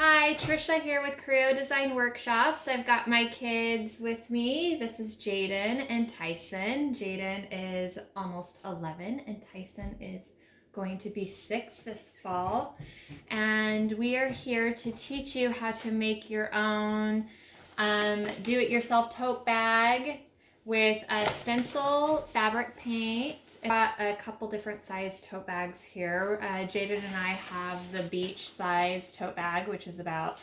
Hi, Trisha here with Creo Design Workshops. I've got my kids with me. This is Jaden and Tyson. Jaden is almost 11 and Tyson is going to be 6 this fall. And we are here to teach you how to make your own do-it-yourself tote bag with a stencil, fabric paint. I've got a couple different size tote bags here. Jaden and I have the beach size tote bag, which is about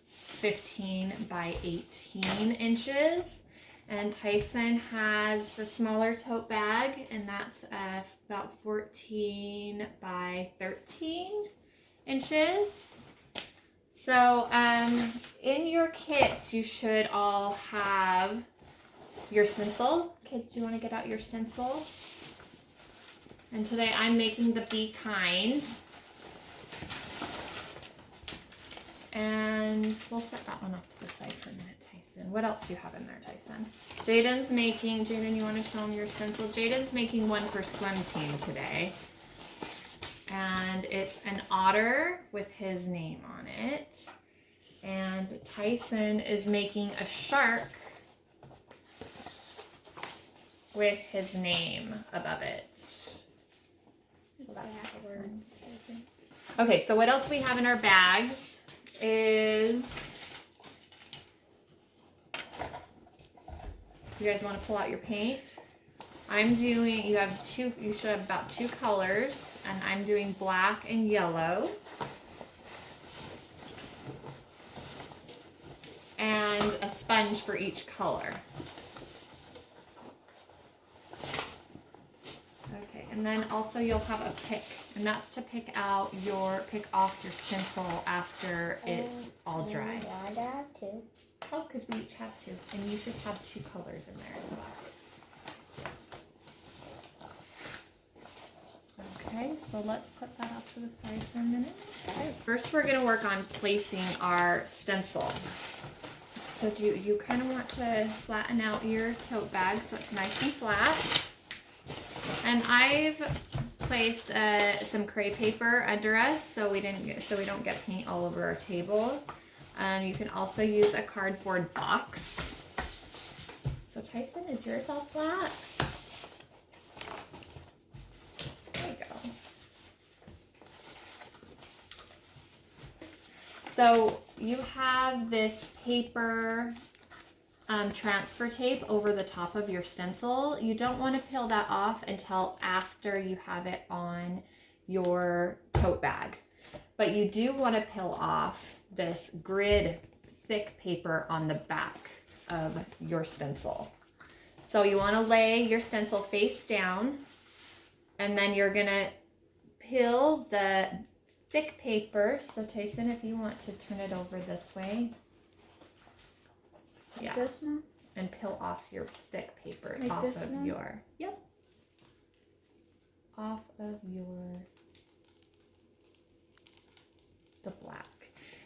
15 by 18 inches. And Tyson has the smaller tote bag, and that's about 14 by 13 inches. So in your kits, you should all have your stencil. Kids, do you want to get out your stencil? And today I'm making the Be Kind. And we'll set that one off to the side for a minute, Tyson. What else do you have in there, Tyson? Jaden, you want to show them your stencil? Jaden's making one for swim team today. And it's an otter with his name on it. And Tyson is making a shark with his name above it. So that's Tyson. Okay, so what else we have in our bags is, you guys want to pull out your paint? You should have about 2 colors, and I'm doing black and yellow. And a sponge for each color. Okay, and then also you'll have a pick, and that's to pick off your stencil after it's all dry. I have 2. Oh, because we each have 2, and you should have 2 colors in there as well. Okay, so let's put that off to the side for a minute. Okay. First, we're going to work on placing our stencil. So you kind of want to flatten out your tote bag so it's nice and flat. And I've placed some cray paper under us so we don't get paint all over our table. You can also use a cardboard box. So Tyson, is yours all flat? There you go. So you have this paper transfer tape over the top of your stencil. You don't want to peel that off until after you have it on your tote bag. But you do want to peel off this grid thick paper on the back of your stencil. So you want to lay your stencil face down, and then you're going to peel the thick paper. So Tyson, if you want to turn it over this way. Yeah. This one? And peel off your thick paper Like off this of one? your, yep. Off of the black.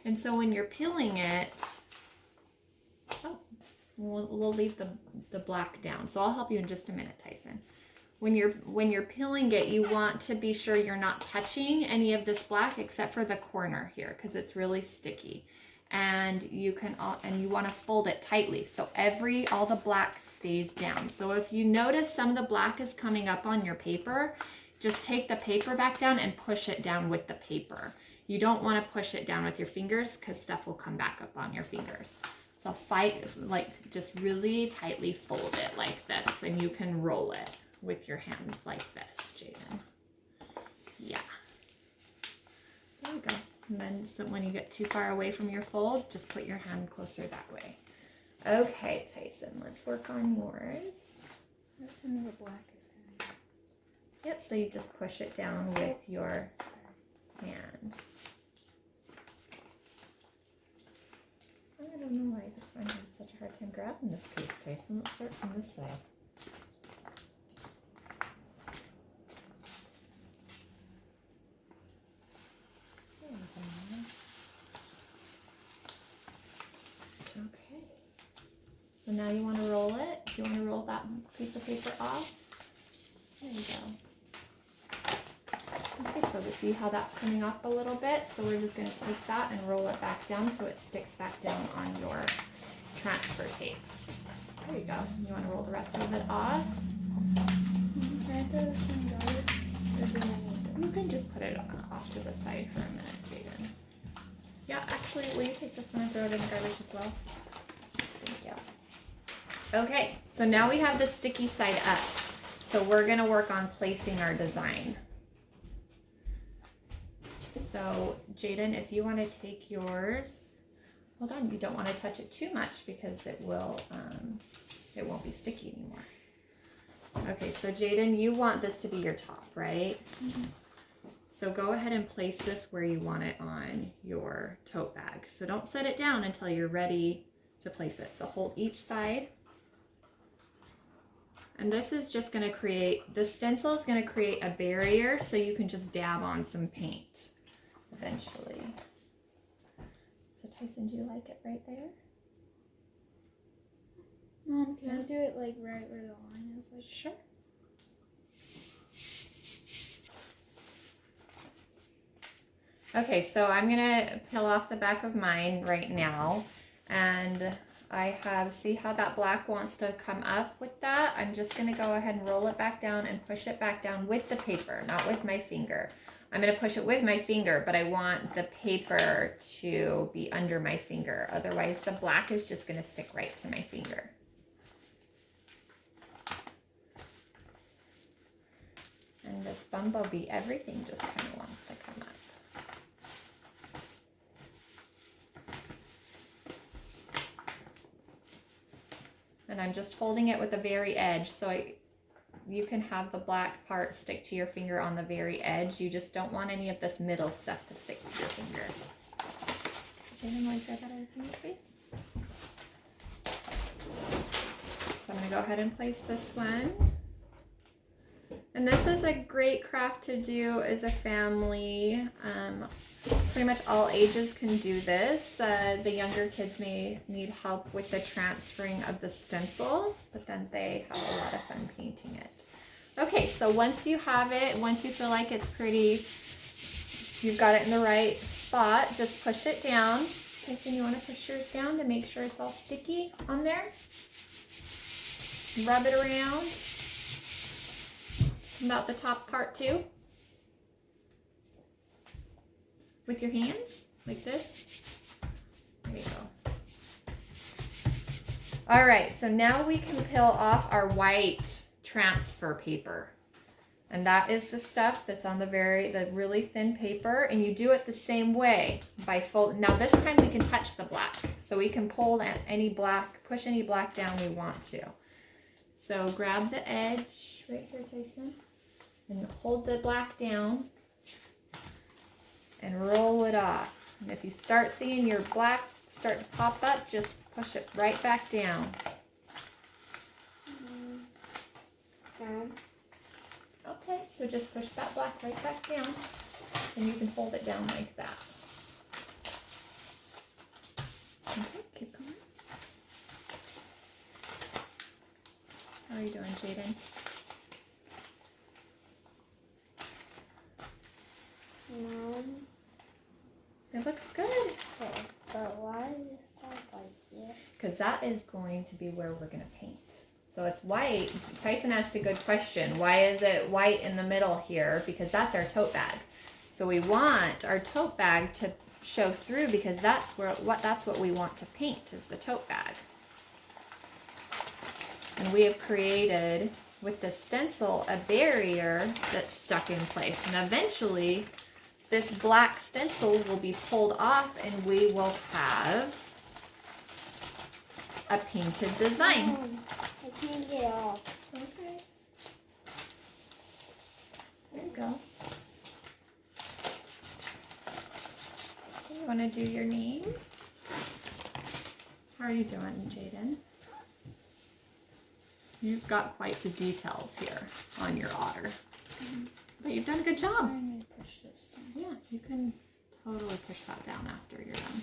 And so when you're peeling it, we'll leave the black down. So I'll help you in just a minute, Tyson. When you're peeling it, you want to be sure you're not touching any of this black except for the corner here, because it's really sticky. And you want to fold it tightly so all the black stays down. So if you notice some of the black is coming up on your paper, just take the paper back down and push it down with the paper. You don't want to push it down with your fingers because stuff will come back up on your fingers. So just really tightly fold it like this, and you can roll it with your hands like this, Jaden. Yeah. There we go. And then when you get too far away from your fold, just put your hand closer that way. Okay, Tyson, let's work on yours. There's some of the black is coming. Yep, so you just push it down with your hand. I don't know why this one had such a hard time grabbing this piece, Tyson. Let's start from this side. Okay. So now you want to roll it. Do you want to roll that piece of paper off? There you go. Okay, so So to see how that's coming up a little bit, so we're just going to take that and roll it back down so it sticks back down on your transfer tape. There you go. You want to roll the rest of it off? You can just put it off to the side for a minute, Jaden. Yeah, actually, will you take this one and throw it in the garbage as well? Thank you. Okay, so now we have the sticky side up. So we're going to work on placing our design. So Jaden, if you want to take yours, hold on, you don't want to touch it too much because it won't be sticky anymore. Okay, so Jaden, you want this to be your top, right? Mm-hmm. So go ahead and place this where you want it on your tote bag. So don't set it down until you're ready to place it. So hold each side. And this is just going to create, the stencil is going to create a barrier so you can just dab on some paint eventually. So Tyson, do you like it right there? Mom, can I do it like right where the line is? Like, sure. Okay, so I'm gonna peel off the back of mine right now, and I have, see how that black wants to come up with that? I'm just gonna go ahead and roll it back down and push it back down with the paper, not with my finger. I'm gonna push it with my finger, but I want the paper to be under my finger. Otherwise the black is just gonna stick right to my finger. And this bumblebee, everything just kind of wants to come up. And I'm just holding it with the very edge, so you can have the black part stick to your finger on the very edge. You just don't want any of this middle stuff to stick to your finger. Jaden, want to try that other finger, please? So I'm going to go ahead and place this one. And this is a great craft to do as a family. Pretty much all ages can do this. The younger kids may need help with the transferring of the stencil, but then they have a lot of fun painting it. Okay, so once you have it, once you feel like it's pretty, you've got it in the right spot, just push it down. Tyson, you want to push yours down to make sure it's all sticky on there? Rub it around. About the top part too. With your hands, like this. There you go. All right, so now we can peel off our white transfer paper. And that is the stuff that's on the really thin paper, and you do it the same way by fold. Now this time we can touch the black, so we can pull any black, push any black down we want to. So grab the edge right here, Tyson, and hold the black down and roll it off. And if you start seeing your black start to pop up, just push it right back down. Okay, so just push that black right back down, and you can fold it down like that. Okay, keep going. How are you doing, Jaden? It looks good. Okay, but why is it like this? Because that is going to be where we're going to paint. So it's white. Tyson asked a good question. Why is it white in the middle here? Because that's our tote bag. So we want our tote bag to show through, because that's what we want to paint, is the tote bag. And we have created with the stencil a barrier that's stuck in place. And eventually this black stencil will be pulled off and we will have a painted design. I can't get it off. Okay. There you go. You want to do your name? How are you doing, Jaden? You've got quite the details here on your otter. But you've done a good job. I'm push this down. Yeah, you can totally push that down after you're done.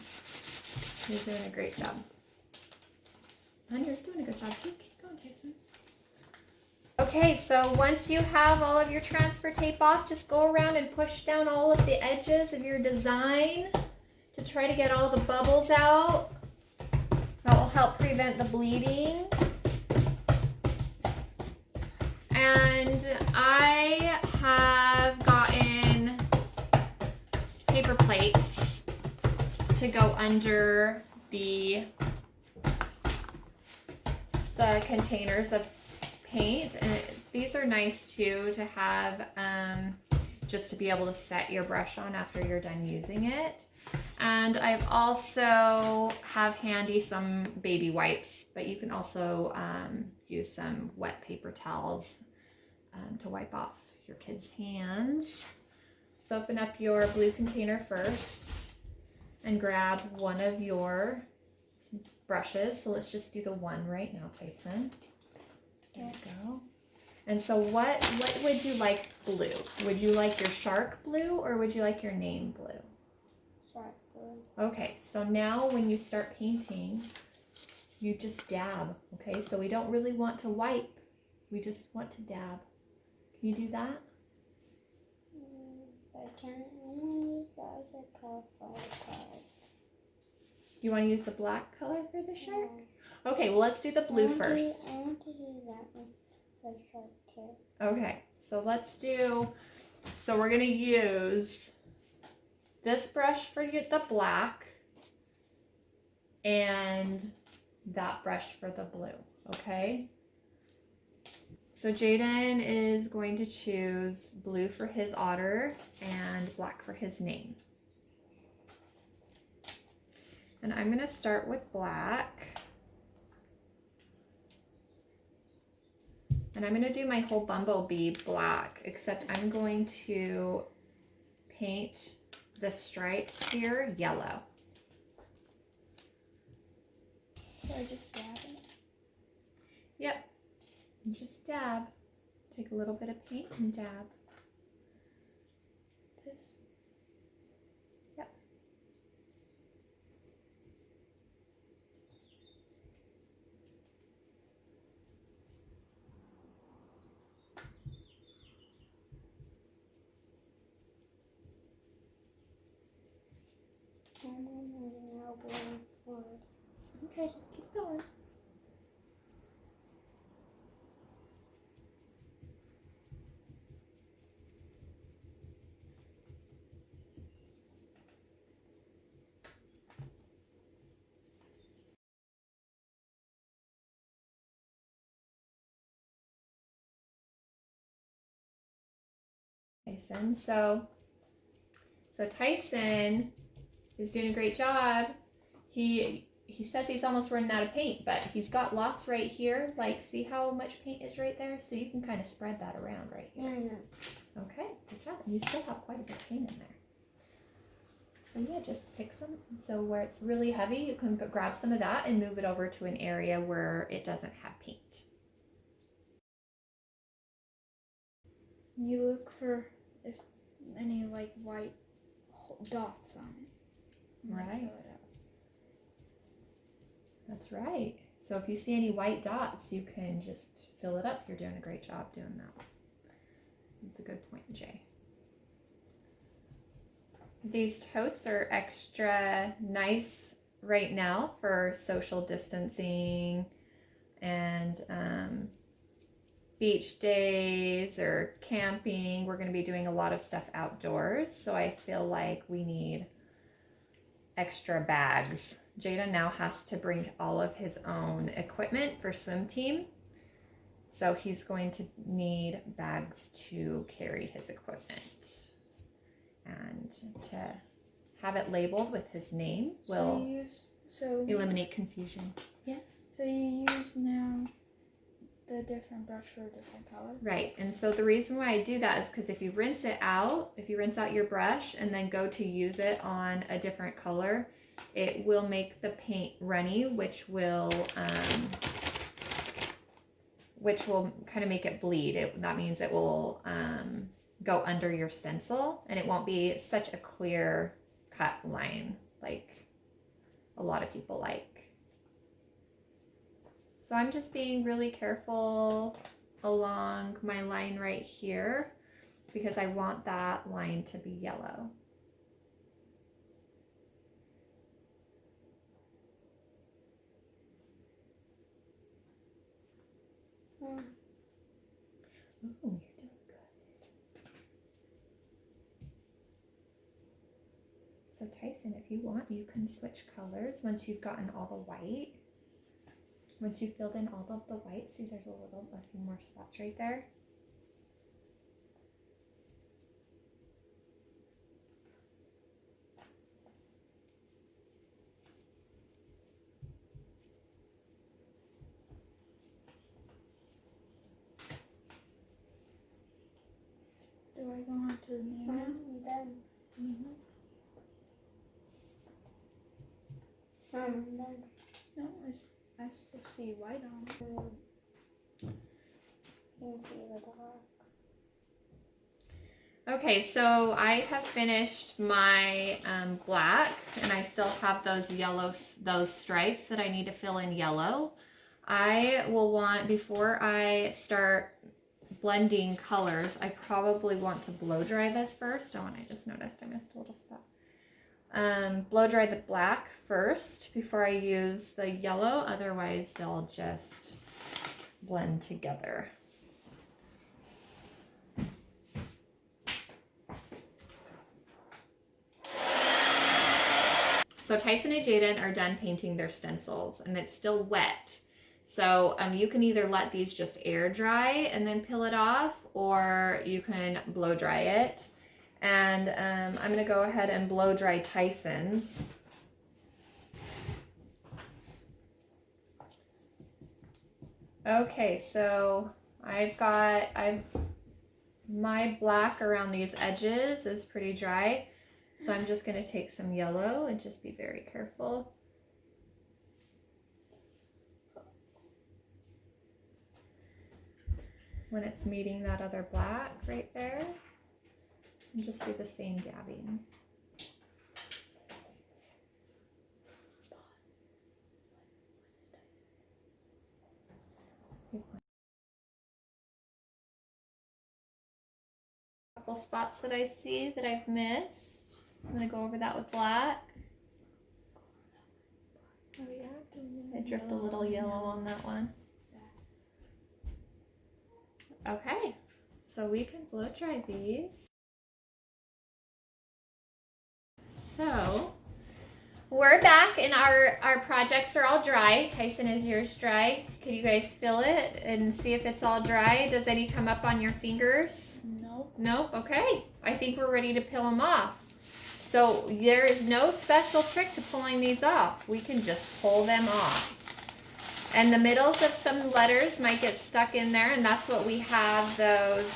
You're doing a great job. And you're doing a good job too. Keep going, Tyson. Okay, so once you have all of your transfer tape off, just go around and push down all of the edges of your design to try to get all the bubbles out. That will help prevent the bleeding. And I have gotten paper plates to go under the containers of paint, and these are nice too to have just to be able to set your brush on after you're done using it. And I've also have handy some baby wipes, but you can also use some wet paper towels to wipe off your kids' hands. So open up your blue container first and grab one of your brushes. So let's just do the one right now, Tyson. There you go. And so what would you like blue? Would you like your shark blue or would you like your name blue? Shark blue. Okay, so now when you start painting, you just dab, okay? So we don't really want to wipe. We just want to dab. Can you do that? But can I use the other color for the color? You want to use the black color for the shark? Yeah. Okay, well let's do the blue first. I want to do that one for the shark too. Okay, so so we're gonna use this brush for the black and that brush for the blue, okay? So Jaden is going to choose blue for his otter and black for his name. And I'm gonna start with black. And I'm gonna do my whole bumblebee black, except I'm going to paint the stripes here yellow. So I just dab it? Yep, and just dab. Take a little bit of paint and dab. This? Yep. And I'm now going forward. Okay, just keep going. Tyson, so Tyson is doing a great job. He says he's almost running out of paint, but he's got lots right here. Like, see how much paint is right there? So you can kind of spread that around right here. Yeah, I know. Okay, good job. You still have quite a bit of paint in there. So yeah, just pick some. So where it's really heavy, you can grab some of that and move it over to an area where it doesn't have paint. You look for if any like white dots on it. Right. Fill it out. That's right. So if you see any white dots, you can just fill it up. You're doing a great job doing that. That's a good point, Jay. These totes are extra nice right now for social distancing and beach days or camping. We're going to be doing a lot of stuff outdoors, so I feel like we need extra bags. Jada now has to bring all of his own equipment for swim team, so he's going to need bags to carry his equipment. And to have it labeled with his name will eliminate confusion. Yes. So you use now the different brush for a different color. Right, and so the reason why I do that is because if you rinse out your brush and then go to use it on a different color, it will make the paint runny, which will kind of make it bleed. That means it will go under your stencil and it won't be such a clear cut line like a lot of people like. So I'm just being really careful along my line right here because I want that line to be yellow. Mm. Oh, you're doing good. So Tyson, if you want, you can switch colors once you've gotten all the white. Once you've filled in all of the white, see there's a few more spots right there. Do I go on to the mirror? I'm done. Mm-hmm. I'm done. No, I still see white on it. You can see the black. Okay, so I have finished my black, and I still have those those stripes that I need to fill in yellow. I will want, before I start blending colors, I probably want to blow dry this first. Oh, and I just noticed I missed a little spot. Blow dry the black first before I use the yellow, otherwise they'll just blend together. So Tyson and Jaden are done painting their stencils and it's still wet. So you can either let these just air dry and then peel it off, or you can blow dry it. And I'm gonna go ahead and blow dry Tyson's. Okay, so my black around these edges is pretty dry. So I'm just going to take some yellow and just be very careful. When it's meeting that other black right there, and just do the same dabbing. A couple spots that I see that I've missed. I'm going to go over that with black. Oh yeah, I dripped a little yellow on that one. Okay, so we can blow dry these. So we're back and our projects are all dry. Tyson, is yours dry? Can you guys feel it and see if it's all dry? Does any come up on your fingers? Nope. Nope, okay. I think we're ready to peel them off. So there is no special trick to pulling these off. We can just pull them off. And the middles of some letters might get stuck in there, and that's what we have those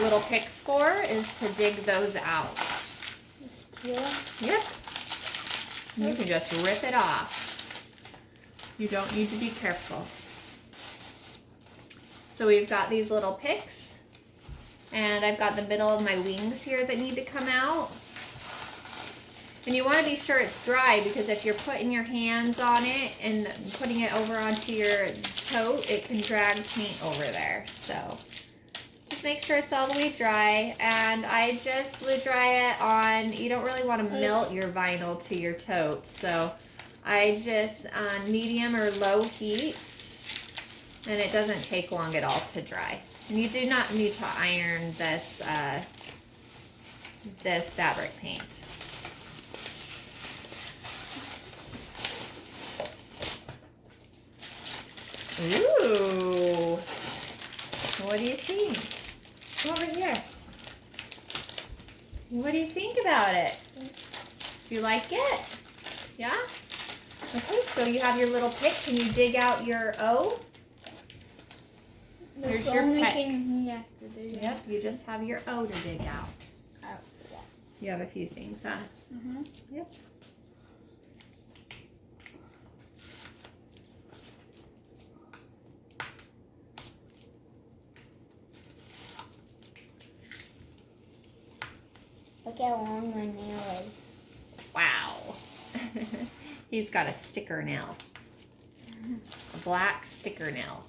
little picks for, is to dig those out. Just peel it. Yep. You can just rip it off. You don't need to be careful. So we've got these little picks, and I've got the middle of my wings here that need to come out. And you want to be sure it's dry, because if you're putting your hands on it and putting it over onto your tote, it can drag paint over there. So just make sure it's all the way dry. And I just blew dry it on, you don't really want to melt your vinyl to your tote. So I just on medium or low heat, and it doesn't take long at all to dry. And you do not need to iron this, this fabric paint. Ooh, what do you think? Come over here. What do you think about it? Do you like it? Yeah? Okay, so you have your little pick. Can you dig out your O? That's Here's the your only peck. thing he has to do. Yep, you just have your O to dig out. Oh, yeah. You have a few things, huh? Mm-hmm. Yep. Look how long my nail is. Wow. He's got a sticker nail. A black sticker nail.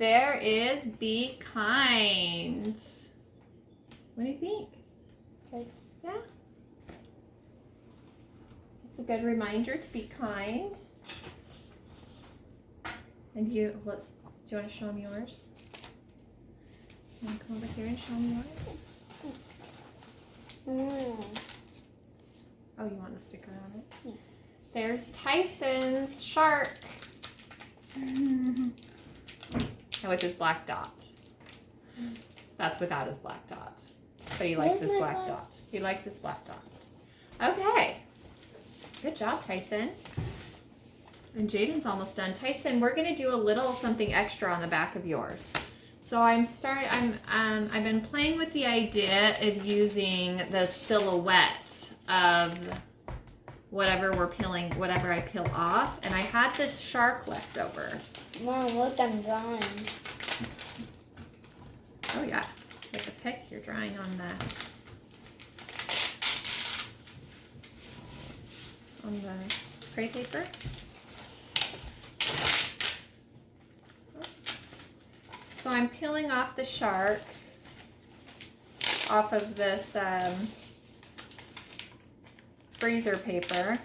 there is be kind. What do you think? Okay. Yeah. It's a good reminder to be kind. And do you want to show them yours? You want to come over here and show them yours? Oh, you want the sticker on it? Yeah. There's Tyson's shark. With his black dot. That's without his black dot. But he likes his black dot. He likes his black dot. Okay. Good job, Tyson. And Jaden's almost done. Tyson, we're gonna do a little something extra on the back of yours. So I've been playing with the idea of using the silhouette of whatever I peel off, and I had this shark left over. Mom, look, I'm drawing. Oh yeah, with the pick, you're drawing on the spray paper. So I'm peeling off the shark off of this freezer paper.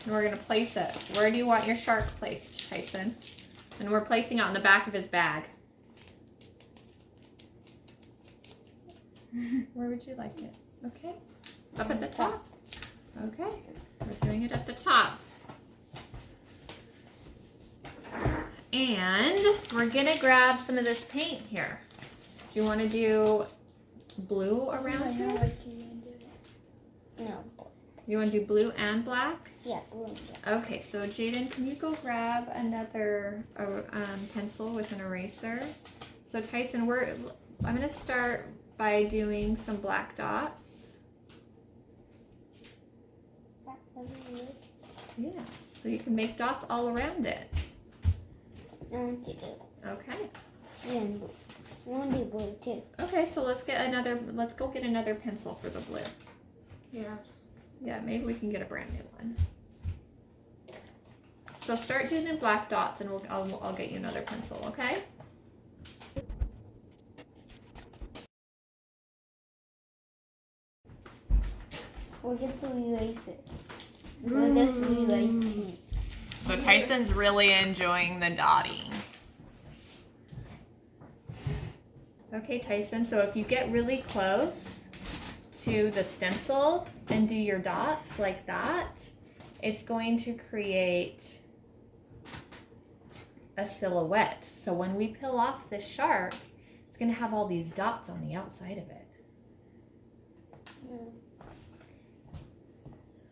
And we're going to place it. Where do you want your shark placed, Tyson? And we're placing it on the back of his bag. Where would you like it? Okay. Up at the top. Okay. We're doing it at the top. And we're going to grab some of this paint here. Do you want to do blue around here? No. You want to do blue and black? Yeah, blue. Okay, so Jaden, can you go grab another pencil with an eraser? So Tyson, I'm going to start by doing some black dots. That wasn't good. Yeah, so you can make dots all around it. I want to do. Okay. And blue. I want to do blue too. Okay, so let's go get another pencil for the blue. Yeah. Yeah, maybe we can get a brand new one. So start doing the black dots, and I'll get you another pencil, okay? Look at the eraser. Look at this eraser. So Tyson's really enjoying the dotting. Okay, Tyson, so if you get really close to the stencil and do your dots like that, it's going to create a silhouette. So when we peel off this shark, it's going to have all these dots on the outside of it.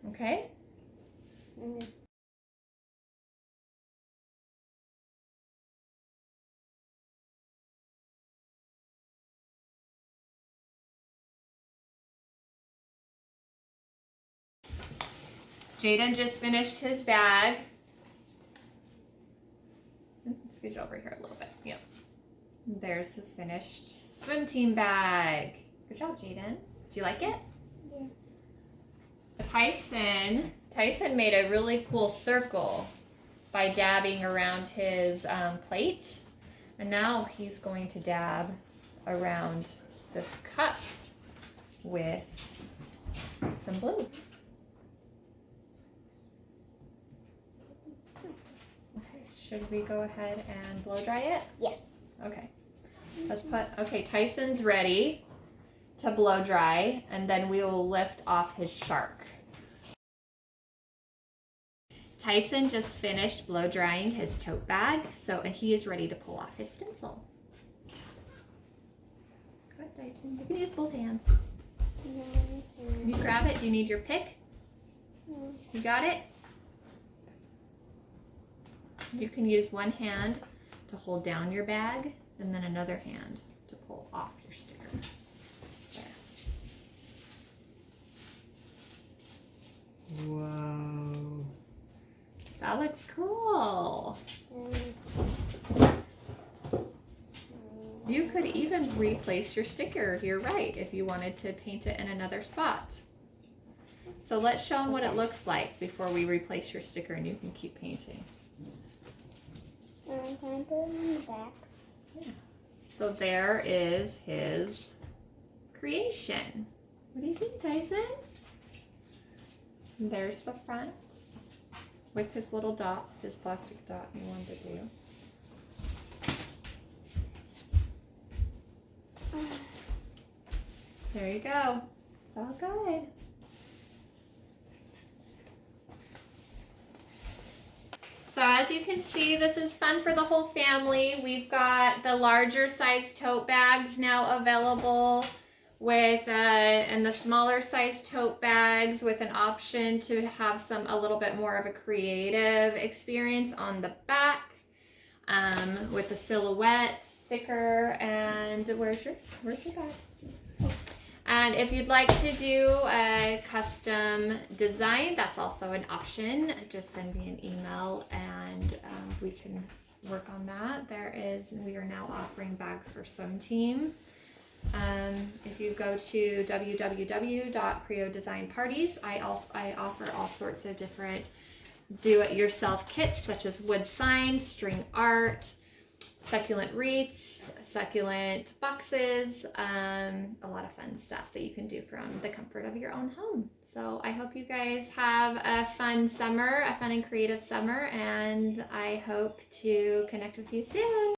Okay? Mm. Jaden just finished his bag. Scooch over here a little bit. Yep. There's his finished swim team bag. Good job, Jaden. Do you like it? Yeah. Tyson made a really cool circle by dabbing around his plate. And now he's going to dab around this cup with some blue. Should we go ahead and blow dry it? Yeah. Okay. Okay, Tyson's ready to blow dry, and then we will lift off his shark. Tyson just finished blow drying his tote bag, and he is ready to pull off his stencil. Go ahead, Tyson. You can use both hands. Can you grab it? Do you need your pick? You got it? You can use one hand to hold down your bag and then another hand to pull off your sticker. Whoa. That looks cool. You could even replace your sticker. You're right, if you wanted to paint it in another spot. So let's show them what it looks like before we replace your sticker and you can keep painting. Can I put it on the back? Yeah. So there is his creation. What do you think, Tyson? And there's the front with his little dot, his plastic dot he wanted to do. There you go. It's all good. So as you can see, this is fun for the whole family. We've got the larger size tote bags now available with and the smaller size tote bags with an option to have a little bit more of a creative experience on the back with the silhouette sticker. And where's your bag? And if you'd like to do a custom design, that's also an option. Just send me an email and we can work on that. We are now offering bags for swim team. If you go to www.creodesignparties, I offer all sorts of different do-it-yourself kits such as wood signs, string art, succulent wreaths, succulent boxes, a lot of fun stuff that you can do from the comfort of your own home. So I hope you guys have a fun summer, a fun and creative summer, and I hope to connect with you soon.